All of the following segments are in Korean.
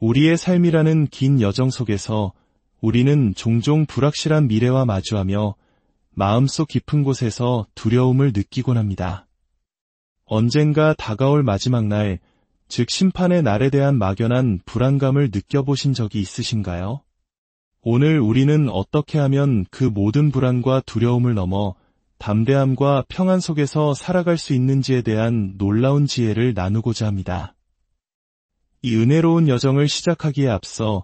우리의 삶이라는 긴 여정 속에서 우리는 종종 불확실한 미래와 마주하며 마음속 깊은 곳에서 두려움을 느끼곤 합니다. 언젠가 다가올 마지막 날, 즉 심판의 날에 대한 막연한 불안감을 느껴보신 적이 있으신가요? 오늘 우리는 어떻게 하면 그 모든 불안과 두려움을 넘어 담대함과 평안 속에서 살아갈 수 있는지에 대한 놀라운 지혜를 나누고자 합니다. 이 은혜로운 여정을 시작하기에 앞서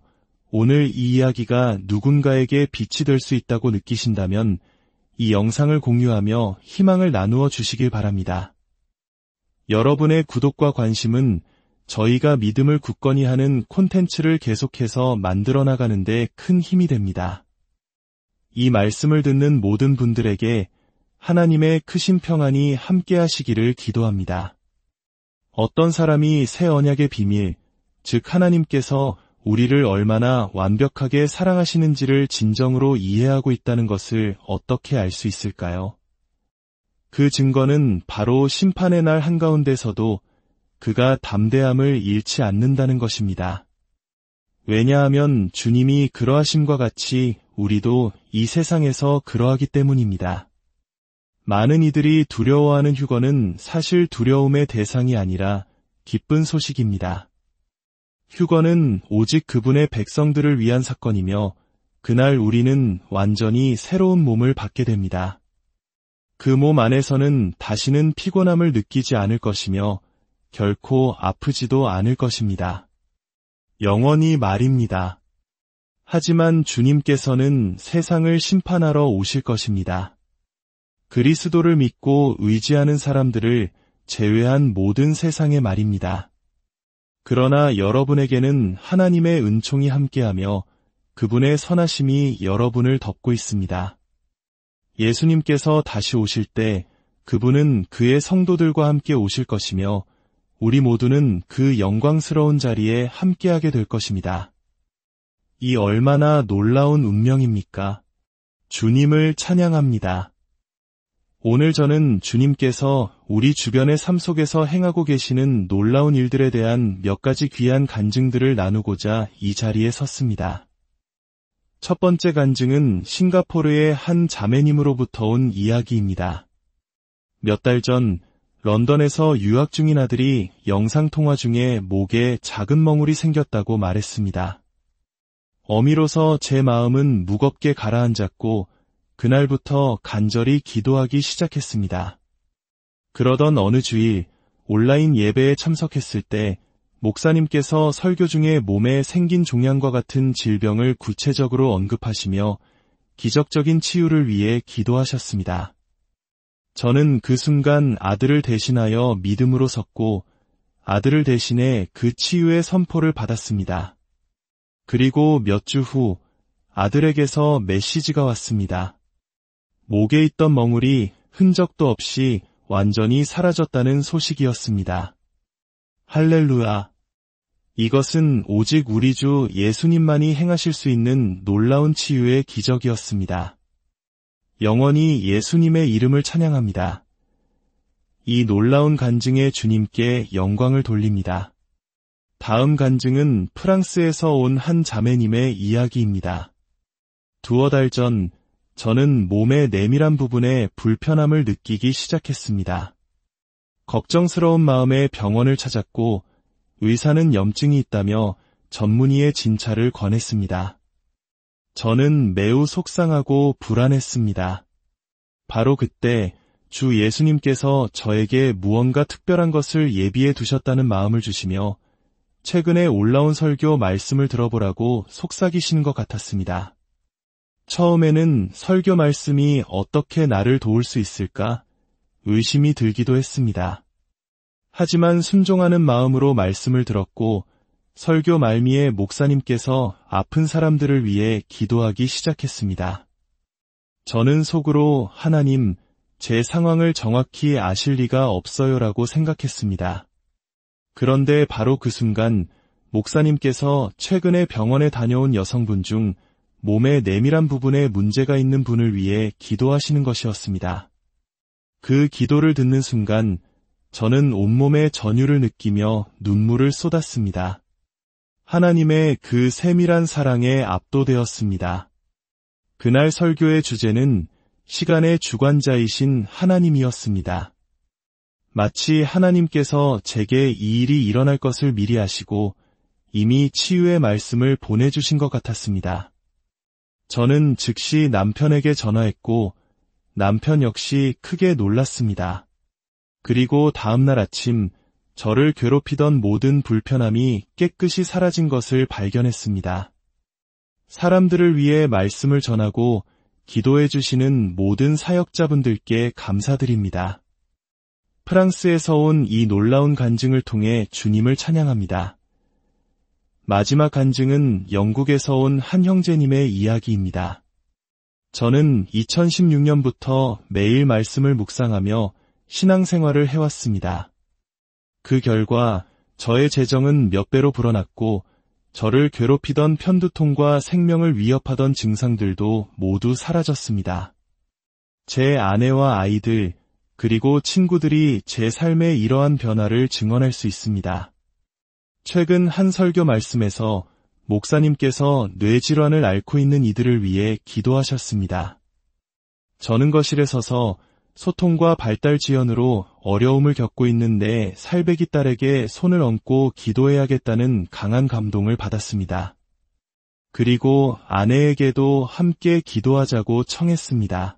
오늘 이 이야기가 누군가에게 빛이 될 수 있다고 느끼신다면 이 영상을 공유하며 희망을 나누어 주시길 바랍니다. 여러분의 구독과 관심은 저희가 믿음을 굳건히 하는 콘텐츠를 계속해서 만들어 나가는 데 큰 힘이 됩니다. 이 말씀을 듣는 모든 분들에게 하나님의 크신 평안이 함께 하시기를 기도합니다. 어떤 사람이 새 언약의 비밀, 즉 하나님께서 우리를 얼마나 완벽하게 사랑하시는지를 진정으로 이해하고 있다는 것을 어떻게 알 수 있을까요? 그 증거는 바로 심판의 날 한가운데서도 그가 담대함을 잃지 않는다는 것입니다. 왜냐하면 주님이 그러하심과 같이 우리도 이 세상에서 그러하기 때문입니다. 많은 이들이 두려워하는 휴거는 사실 두려움의 대상이 아니라 기쁜 소식입니다. 휴거는 오직 그분의 백성들을 위한 사건이며 그날 우리는 완전히 새로운 몸을 받게 됩니다. 그 몸 안에서는 다시는 피곤함을 느끼지 않을 것이며 결코 아프지도 않을 것입니다. 영원히 말입니다. 하지만 주님께서는 세상을 심판하러 오실 것입니다. 그리스도를 믿고 의지하는 사람들을 제외한 모든 세상의 말입니다. 그러나 여러분에게는 하나님의 은총이 함께하며 그분의 선하심이 여러분을 덮고 있습니다. 예수님께서 다시 오실 때 그분은 그의 성도들과 함께 오실 것이며 우리 모두는 그 영광스러운 자리에 함께하게 될 것입니다. 이 얼마나 놀라운 운명입니까? 주님을 찬양합니다. 오늘 저는 주님께서 우리 주변의 삶 속에서 행하고 계시는 놀라운 일들에 대한 몇 가지 귀한 간증들을 나누고자 이 자리에 섰습니다. 첫 번째 간증은 싱가포르의 한 자매님으로부터 온 이야기입니다. 몇 달 전 런던에서 유학 중인 아들이 영상통화 중에 목에 작은 멍울이 생겼다고 말했습니다. 어미로서 제 마음은 무겁게 가라앉았고 그날부터 간절히 기도하기 시작했습니다. 그러던 어느 주일 온라인 예배에 참석했을 때 목사님께서 설교 중에 몸에 생긴 종양과 같은 질병을 구체적으로 언급하시며 기적적인 치유를 위해 기도하셨습니다. 저는 그 순간 아들을 대신하여 믿음으로 섰고 아들을 대신해 그 치유의 선포를 받았습니다. 그리고 몇 주 후 아들에게서 메시지가 왔습니다. 목에 있던 멍울이 흔적도 없이 완전히 사라졌다는 소식이었습니다. 할렐루야! 이것은 오직 우리 주 예수님만이 행하실 수 있는 놀라운 치유의 기적이었습니다. 영원히 예수님의 이름을 찬양합니다. 이 놀라운 간증에 주님께 영광을 돌립니다. 다음 간증은 프랑스에서 온 한 자매님의 이야기입니다. 두어 달 전 저는 몸의 내밀한 부분에 불편함을 느끼기 시작했습니다. 걱정스러운 마음에 병원을 찾았고 의사는 염증이 있다며 전문의의 진찰을 권했습니다. 저는 매우 속상하고 불안했습니다. 바로 그때 주 예수님께서 저에게 무언가 특별한 것을 예비해 두셨다는 마음을 주시며 최근에 올라온 설교 말씀을 들어보라고 속삭이시는 것 같았습니다. 처음에는 설교 말씀이 어떻게 나를 도울 수 있을까 의심이 들기도 했습니다. 하지만 순종하는 마음으로 말씀을 들었고 설교 말미에 목사님께서 아픈 사람들을 위해 기도하기 시작했습니다. 저는 속으로 하나님, 제 상황을 정확히 아실 리가 없어요라고 생각했습니다. 그런데 바로 그 순간 목사님께서 최근에 병원에 다녀온 여성분 중 몸의 내밀한 부분에 문제가 있는 분을 위해 기도하시는 것이었습니다. 그 기도를 듣는 순간 저는 온몸에 전율을 느끼며 눈물을 쏟았습니다. 하나님의 그 세밀한 사랑에 압도되었습니다. 그날 설교의 주제는 시간의 주관자이신 하나님이었습니다. 마치 하나님께서 제게 이 일이 일어날 것을 미리 아시고 이미 치유의 말씀을 보내주신 것 같았습니다. 저는 즉시 남편에게 전화했고 남편 역시 크게 놀랐습니다. 그리고 다음날 아침 저를 괴롭히던 모든 불편함이 깨끗이 사라진 것을 발견했습니다. 사람들을 위해 말씀을 전하고 기도해 주시는 모든 사역자분들께 감사드립니다. 프랑스에서 온 이 놀라운 간증을 통해 주님을 찬양합니다. 마지막 간증은 영국에서 온 한 형제님의 이야기입니다. 저는 2016년부터 매일 말씀을 묵상하며 신앙생활을 해왔습니다. 그 결과 저의 재정은 몇 배로 불어났고 저를 괴롭히던 편두통과 생명을 위협하던 증상들도 모두 사라졌습니다. 제 아내와 아이들 그리고 친구들이 제 삶의 이러한 변화를 증언할 수 있습니다. 최근 한 설교 말씀에서 목사님께서 뇌질환을 앓고 있는 이들을 위해 기도하셨습니다. 저는 거실에 서서 소통과 발달 지연으로 어려움을 겪고 있는 내 살배기 딸에게 손을 얹고 기도해야겠다는 강한 감동을 받았습니다. 그리고 아내에게도 함께 기도하자고 청했습니다.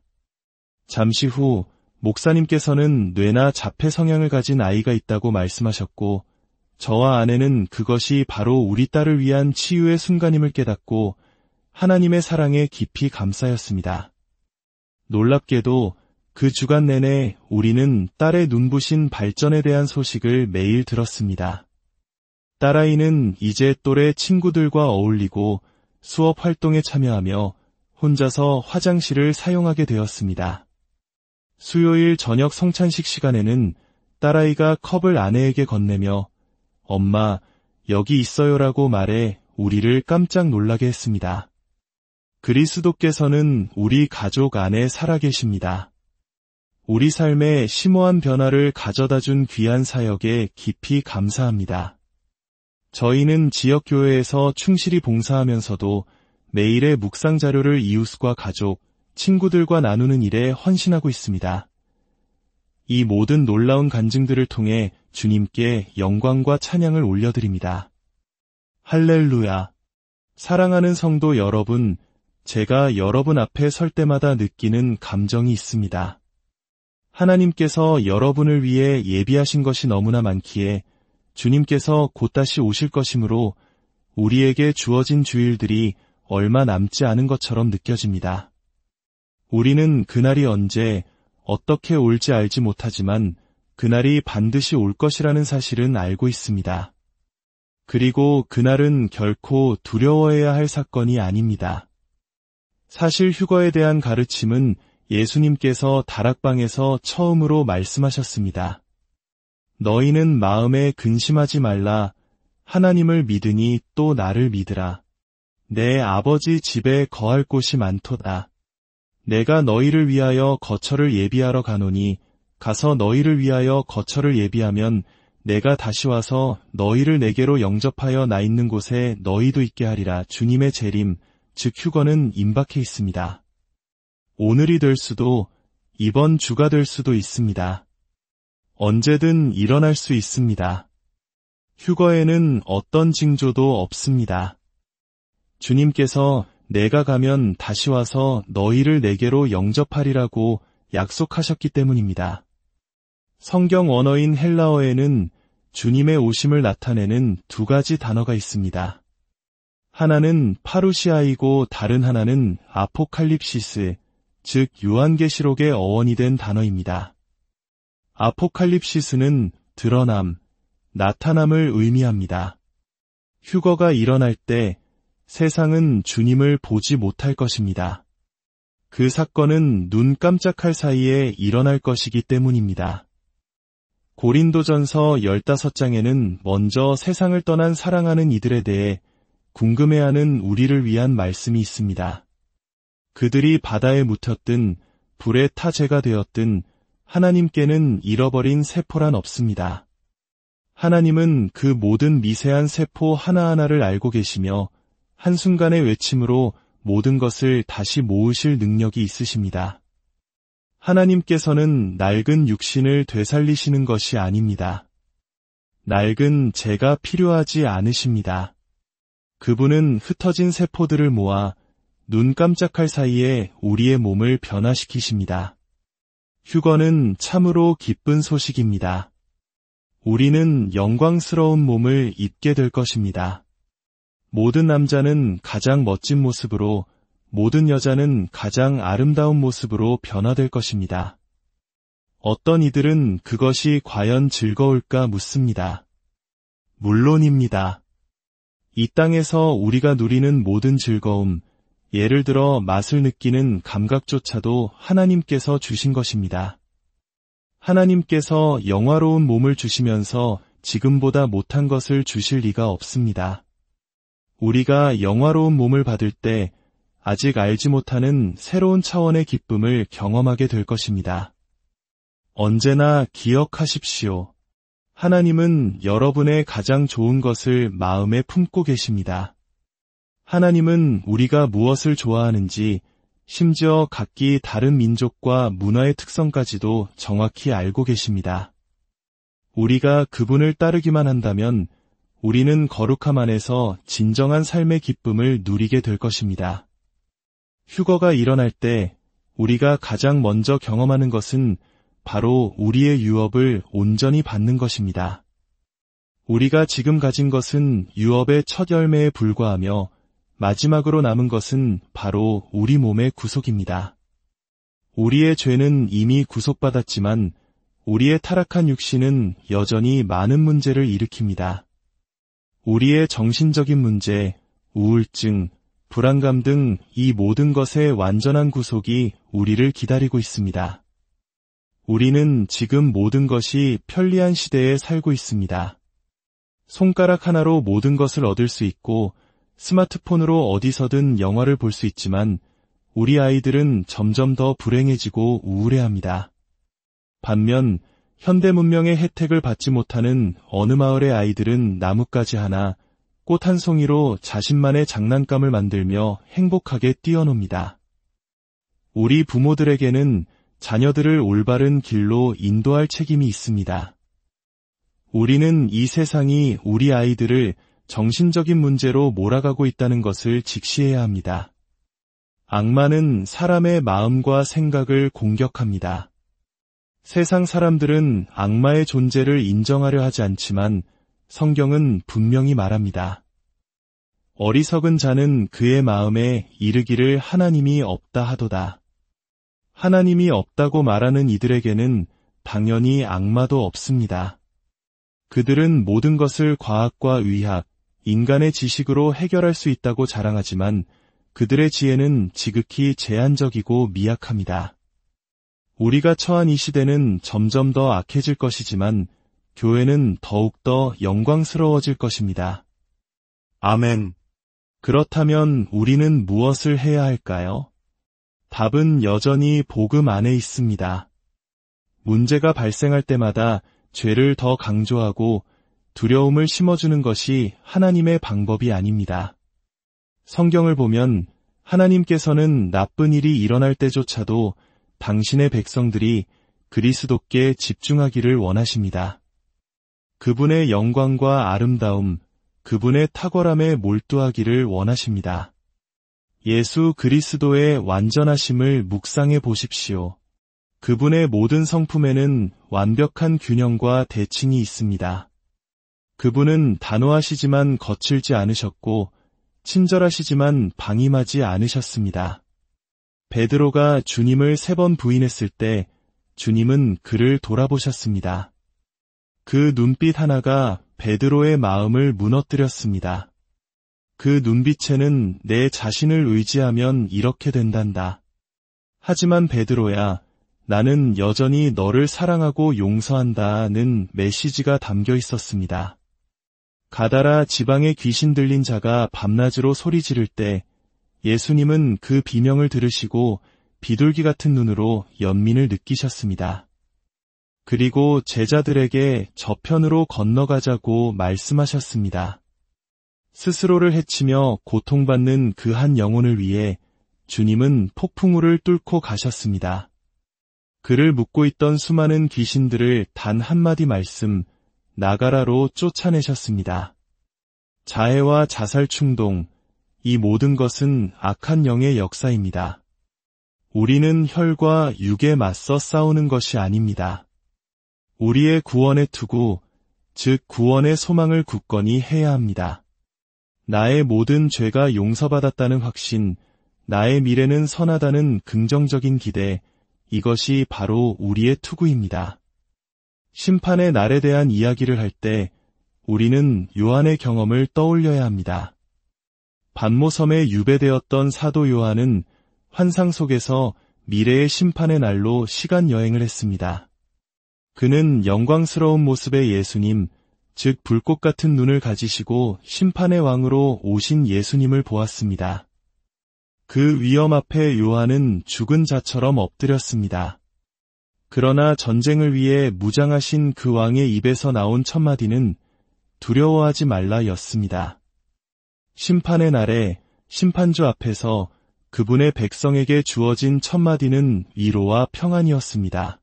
잠시 후 목사님께서는 뇌나 자폐 성향을 가진 아이가 있다고 말씀하셨고 저와 아내는 그것이 바로 우리 딸을 위한 치유의 순간임을 깨닫고 하나님의 사랑에 깊이 감싸였습니다. 놀랍게도 그 주간 내내 우리는 딸의 눈부신 발전에 대한 소식을 매일 들었습니다. 딸아이는 이제 또래 친구들과 어울리고 수업 활동에 참여하며 혼자서 화장실을 사용하게 되었습니다. 수요일 저녁 성찬식 시간에는 딸아이가 컵을 아내에게 건네며 엄마, 여기 있어요라고 말해 우리를 깜짝 놀라게 했습니다. 그리스도께서는 우리 가족 안에 살아계십니다. 우리 삶에 심오한 변화를 가져다준 귀한 사역에 깊이 감사합니다. 저희는 지역교회에서 충실히 봉사하면서도 매일의 묵상 자료를 이웃과 가족, 친구들과 나누는 일에 헌신하고 있습니다. 이 모든 놀라운 간증들을 통해 주님께 영광과 찬양을 올려드립니다. 할렐루야! 사랑하는 성도 여러분, 제가 여러분 앞에 설 때마다 느끼는 감정이 있습니다. 하나님께서 여러분을 위해 예비하신 것이 너무나 많기에 주님께서 곧 다시 오실 것이므로 우리에게 주어진 주일들이 얼마 남지 않은 것처럼 느껴집니다. 우리는 그날이 언제, 어떻게 올지 알지 못하지만 그날이 반드시 올 것이라는 사실은 알고 있습니다. 그리고 그날은 결코 두려워해야 할 사건이 아닙니다. 사실 휴거에 대한 가르침은 예수님께서 다락방에서 처음으로 말씀하셨습니다. 너희는 마음에 근심하지 말라. 하나님을 믿으니 또 나를 믿으라. 내 아버지 집에 거할 곳이 많도다. 내가 너희를 위하여 거처를 예비하러 가노니 가서 너희를 위하여 거처를 예비하면 내가 다시 와서 너희를 내게로 영접하여 나 있는 곳에 너희도 있게 하리라. 주님의 재림, 즉 휴거는 임박해 있습니다. 오늘이 될 수도 이번 주가 될 수도 있습니다. 언제든 일어날 수 있습니다. 휴거에는 어떤 징조도 없습니다. 주님께서 내가 가면 다시 와서 너희를 내게로 영접하리라고 약속하셨기 때문입니다. 성경 원어인 헬라어에는 주님의 오심을 나타내는 두 가지 단어가 있습니다. 하나는 파루시아이고 다른 하나는 아포칼립시스, 즉 요한계시록의 어원이 된 단어입니다. 아포칼립시스는 드러남, 나타남을 의미합니다. 휴거가 일어날 때 세상은 주님을 보지 못할 것입니다. 그 사건은 눈 깜짝할 사이에 일어날 것이기 때문입니다. 고린도전서 15장에는 먼저 세상을 떠난 사랑하는 이들에 대해 궁금해하는 우리를 위한 말씀이 있습니다. 그들이 바다에 묻혔든 불에 타 죄가 되었든 하나님께는 잃어버린 세포란 없습니다. 하나님은 그 모든 미세한 세포 하나하나를 알고 계시며 한순간의 외침으로 모든 것을 다시 모으실 능력이 있으십니다. 하나님께서는 낡은 육신을 되살리시는 것이 아닙니다. 낡은 재가 필요하지 않으십니다. 그분은 흩어진 세포들을 모아 눈 깜짝할 사이에 우리의 몸을 변화시키십니다. 휴거는 참으로 기쁜 소식입니다. 우리는 영광스러운 몸을 입게 될 것입니다. 모든 남자는 가장 멋진 모습으로, 모든 여자는 가장 아름다운 모습으로 변화될 것입니다. 어떤 이들은 그것이 과연 즐거울까 묻습니다. 물론입니다. 이 땅에서 우리가 누리는 모든 즐거움, 예를 들어 맛을 느끼는 감각조차도 하나님께서 주신 것입니다. 하나님께서 영화로운 몸을 주시면서 지금보다 못한 것을 주실 리가 없습니다. 우리가 영화로운 몸을 받을 때 아직 알지 못하는 새로운 차원의 기쁨을 경험하게 될 것입니다. 언제나 기억하십시오. 하나님은 여러분의 가장 좋은 것을 마음에 품고 계십니다. 하나님은 우리가 무엇을 좋아하는지, 심지어 각기 다른 민족과 문화의 특성까지도 정확히 알고 계십니다. 우리가 그분을 따르기만 한다면 우리는 거룩함 안에서 진정한 삶의 기쁨을 누리게 될 것입니다. 휴거가 일어날 때 우리가 가장 먼저 경험하는 것은 바로 우리의 유업을 온전히 받는 것입니다. 우리가 지금 가진 것은 유업의 첫 열매에 불과하며 마지막으로 남은 것은 바로 우리 몸의 구속입니다. 우리의 죄는 이미 구속받았지만 우리의 타락한 육신은 여전히 많은 문제를 일으킵니다. 우리의 정신적인 문제, 우울증, 불안감 등 이 모든 것의 완전한 구속이 우리를 기다리고 있습니다. 우리는 지금 모든 것이 편리한 시대에 살고 있습니다. 손가락 하나로 모든 것을 얻을 수 있고 스마트폰으로 어디서든 영화를 볼 수 있지만 우리 아이들은 점점 더 불행해지고 우울해합니다. 반면 현대 문명의 혜택을 받지 못하는 어느 마을의 아이들은 나뭇가지 하나, 꽃 한 송이로 자신만의 장난감을 만들며 행복하게 뛰어놉니다. 우리 부모들에게는 자녀들을 올바른 길로 인도할 책임이 있습니다. 우리는 이 세상이 우리 아이들을 정신적인 문제로 몰아가고 있다는 것을 직시해야 합니다. 악마는 사람의 마음과 생각을 공격합니다. 세상 사람들은 악마의 존재를 인정하려 하지 않지만 성경은 분명히 말합니다. 어리석은 자는 그의 마음에 이르기를 하나님이 없다 하도다. 하나님이 없다고 말하는 이들에게는 당연히 악마도 없습니다. 그들은 모든 것을 과학과 의학, 인간의 지식으로 해결할 수 있다고 자랑하지만 그들의 지혜는 지극히 제한적이고 미약합니다. 우리가 처한 이 시대는 점점 더 악해질 것이지만 교회는 더욱더 영광스러워질 것입니다. 아멘. 그렇다면 우리는 무엇을 해야 할까요? 답은 여전히 복음 안에 있습니다. 문제가 발생할 때마다 죄를 더 강조하고 두려움을 심어주는 것이 하나님의 방법이 아닙니다. 성경을 보면 하나님께서는 나쁜 일이 일어날 때조차도 당신의 백성들이 그리스도께 집중하기를 원하십니다. 그분의 영광과 아름다움, 그분의 탁월함에 몰두하기를 원하십니다. 예수 그리스도의 완전하심을 묵상해 보십시오. 그분의 모든 성품에는 완벽한 균형과 대칭이 있습니다. 그분은 단호하시지만 거칠지 않으셨고 친절하시지만 방임하지 않으셨습니다. 베드로가 주님을 3번 부인했을 때 주님은 그를 돌아보셨습니다. 그 눈빛 하나가 베드로의 마음을 무너뜨렸습니다. 그 눈빛에는 내 자신을 의지하면 이렇게 된단다. 하지만 베드로야, 나는 여전히 너를 사랑하고 용서한다는 메시지가 담겨 있었습니다. 가다라 지방에 귀신 들린 자가 밤낮으로 소리 지를 때 예수님은 그 비명을 들으시고 비둘기 같은 눈으로 연민을 느끼셨습니다. 그리고 제자들에게 저편으로 건너가자고 말씀하셨습니다. 스스로를 해치며 고통받는 그 한 영혼을 위해 주님은 폭풍우를 뚫고 가셨습니다. 그를 묶고 있던 수많은 귀신들을 단 한마디 말씀, 나가라로 쫓아내셨습니다. 자해와 자살 충동, 이 모든 것은 악한 영의 역사입니다. 우리는 혈과 육에 맞서 싸우는 것이 아닙니다. 우리의 구원의 투구, 즉 구원의 소망을 굳건히 해야 합니다. 나의 모든 죄가 용서받았다는 확신, 나의 미래는 선하다는 긍정적인 기대, 이것이 바로 우리의 투구입니다. 심판의 날에 대한 이야기를 할 때 우리는 요한의 경험을 떠올려야 합니다. 반모섬에 유배되었던 사도 요한은 환상 속에서 미래의 심판의 날로 시간 여행을 했습니다. 그는 영광스러운 모습의 예수님, 즉 불꽃 같은 눈을 가지시고 심판의 왕으로 오신 예수님을 보았습니다. 그 위험 앞에 요한은 죽은 자처럼 엎드렸습니다. 그러나 전쟁을 위해 무장하신 그 왕의 입에서 나온 첫마디는 두려워하지 말라 였습니다. 심판의 날에 심판주 앞에서 그분의 백성에게 주어진 첫마디는 위로와 평안이었습니다.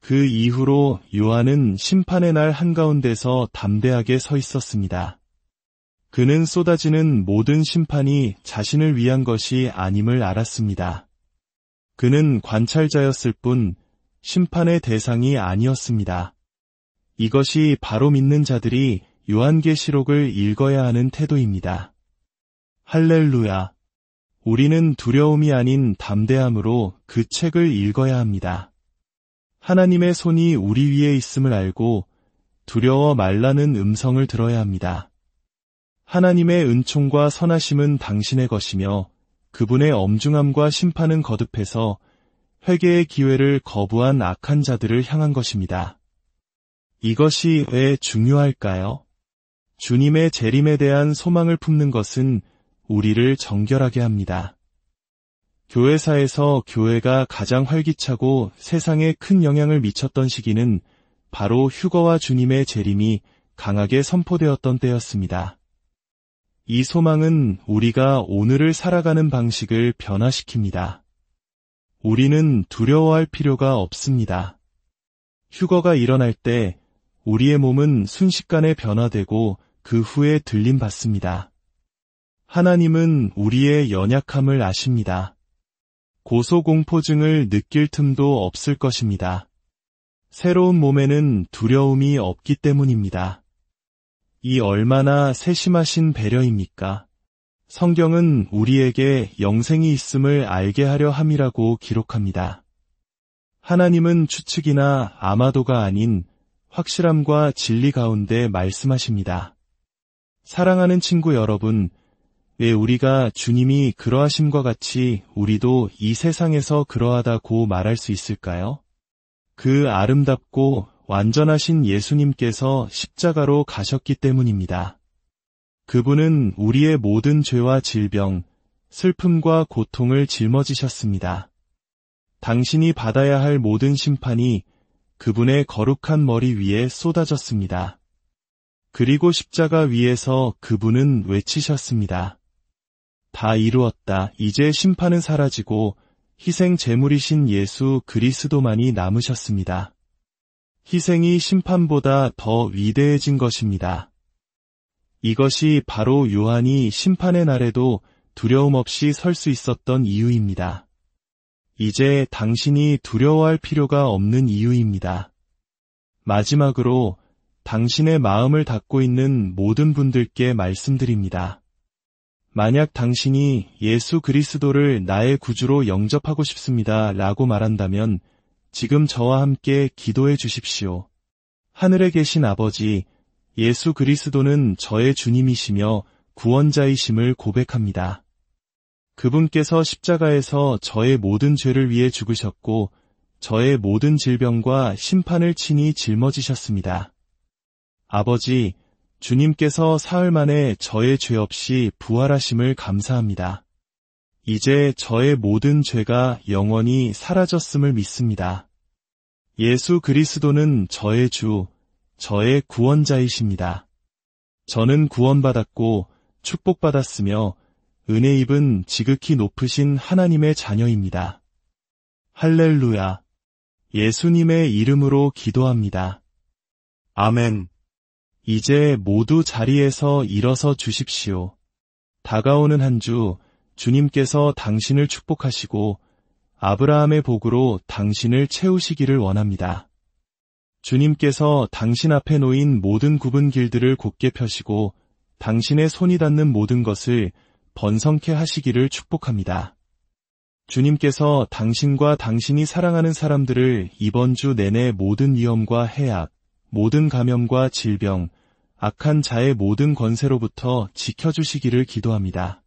그 이후로 요한은 심판의 날 한가운데서 담대하게 서 있었습니다. 그는 쏟아지는 모든 심판이 자신을 위한 것이 아님을 알았습니다. 그는 관찰자였을 뿐 심판의 대상이 아니었습니다. 이것이 바로 믿는 자들이 요한계시록을 읽어야 하는 태도입니다. 할렐루야! 우리는 두려움이 아닌 담대함으로 그 책을 읽어야 합니다. 하나님의 손이 우리 위에 있음을 알고 두려워 말라는 음성을 들어야 합니다. 하나님의 은총과 선하심은 당신의 것이며 그분의 엄중함과 심판은 거듭해서 회개의 기회를 거부한 악한 자들을 향한 것입니다. 이것이 왜 중요할까요? 주님의 재림에 대한 소망을 품는 것은 우리를 정결하게 합니다. 교회사에서 교회가 가장 활기차고 세상에 큰 영향을 미쳤던 시기는 바로 휴거와 주님의 재림이 강하게 선포되었던 때였습니다. 이 소망은 우리가 오늘을 살아가는 방식을 변화시킵니다. 우리는 두려워할 필요가 없습니다. 휴거가 일어날 때 우리의 몸은 순식간에 변화되고 그 후에 들림받습니다. 하나님은 우리의 연약함을 아십니다. 고소공포증을 느낄 틈도 없을 것입니다. 새로운 몸에는 두려움이 없기 때문입니다. 이 얼마나 세심하신 배려입니까? 성경은 우리에게 영생이 있음을 알게 하려 함이라고 기록합니다. 하나님은 추측이나 아마도가 아닌 확실함과 진리 가운데 말씀하십니다. 사랑하는 친구 여러분, 왜 우리가 주님이 그러하심과 같이 우리도 이 세상에서 그러하다고 말할 수 있을까요? 그 아름답고 완전하신 예수님께서 십자가로 가셨기 때문입니다. 그분은 우리의 모든 죄와 질병, 슬픔과 고통을 짊어지셨습니다. 당신이 받아야 할 모든 심판이 그분의 거룩한 머리 위에 쏟아졌습니다. 그리고 십자가 위에서 그분은 외치셨습니다. 다 이루었다. 이제 심판은 사라지고 희생 제물이신 예수 그리스도만이 남으셨습니다. 희생이 심판보다 더 위대해진 것입니다. 이것이 바로 요한이 심판의 날에도 두려움 없이 설 수 있었던 이유입니다. 이제 당신이 두려워할 필요가 없는 이유입니다. 마지막으로 당신의 마음을 닫고 있는 모든 분들께 말씀드립니다. 만약 당신이 예수 그리스도를 나의 구주로 영접하고 싶습니다 라고 말한다면 지금 저와 함께 기도해 주십시오. 하늘에 계신 아버지, 예수 그리스도는 저의 주님이시며 구원자이심을 고백합니다. 그분께서 십자가에서 저의 모든 죄를 위해 죽으셨고 저의 모든 질병과 심판을 친히 짊어지셨습니다. 아버지, 주님께서 사흘 만에 저의 죄 없이 부활하심을 감사합니다. 이제 저의 모든 죄가 영원히 사라졌음을 믿습니다. 예수 그리스도는 저의 주, 저의 구원자이십니다. 저는 구원받았고 축복받았으며 은혜 입은 지극히 높으신 하나님의 자녀입니다. 할렐루야. 예수님의 이름으로 기도합니다. 아멘. 이제 모두 자리에서 일어서 주십시오. 다가오는 한 주 주님께서 당신을 축복하시고 아브라함의 복으로 당신을 채우시기를 원합니다. 주님께서 당신 앞에 놓인 모든 굽은 길들을 곧게 펴시고 당신의 손이 닿는 모든 것을 번성케 하시기를 축복합니다. 주님께서 당신과 당신이 사랑하는 사람들을 이번 주 내내 모든 위험과 해악, 모든 감염과 질병, 악한 자의 모든 권세로부터 지켜주시기를 기도합니다.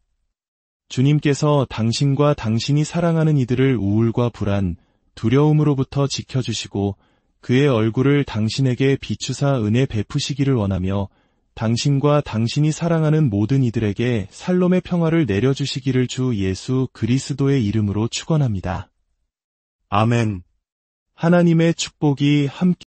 주님께서 당신과 당신이 사랑하는 이들을 우울과 불안, 두려움으로부터 지켜주시고 그의 얼굴을 당신에게 비추사 은혜 베푸시기를 원하며 당신과 당신이 사랑하는 모든 이들에게 살롬의 평화를 내려주시기를 주 예수 그리스도의 이름으로 축원합니다. 아멘. 하나님의 축복이 함께